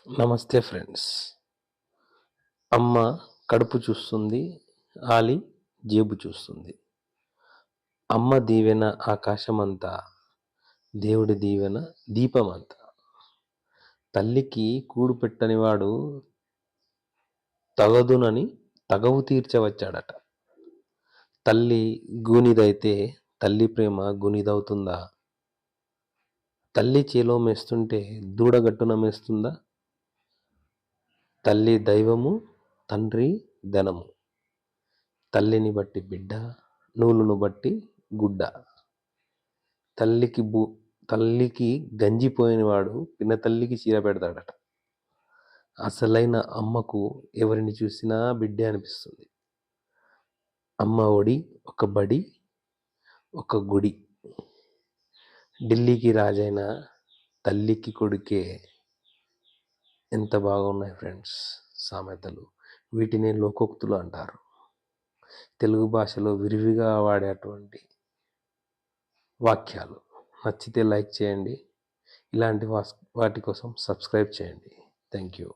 నమస్తే ఫ్రెండ్స్. అమ్మ కడుపు చూస్తుంది, ఆలి జేబు చూస్తుంది. అమ్మ దీవెన ఆకాశమంతా, దేవుడి దీవెన దీపమంతా. తల్లికి కూడు పెట్టనివాడు తగదునని తగవు తీర్చవచ్చాడట. తల్లి గూనిదైతే తల్లి ప్రేమ గునిదవుతుందా? తల్లి చేలో మేస్తుంటే దూడగట్టున మేస్తుందా? తల్లి దైవము, తండ్రి ధనము. తల్లిని బట్టి బిడ్డ, నూలును బట్టి గుడ్డ. తల్లికి గంజిపోయినవాడు పిన్న తల్లికి చీర పెడతాడట. అసలైన అమ్మకు ఎవరిని చూసినా బిడ్డే అనిపిస్తుంది. అమ్మ ఒడి ఒక బడి, ఒక గుడి. ఢిల్లీకి రాజైన తల్లికి కొడుకే. ఎంత బాగున్నాయి ఫ్రెండ్స్ సామెతలు. వీటిని లోకోక్తులు అంటారు. తెలుగు భాషలో విరివిగా వాడేటువంటి వాక్యాలు. నచ్చితే లైక్ చేయండి. ఇలాంటి వాటి కోసం సబ్స్క్రైబ్ చేయండి. Thank you.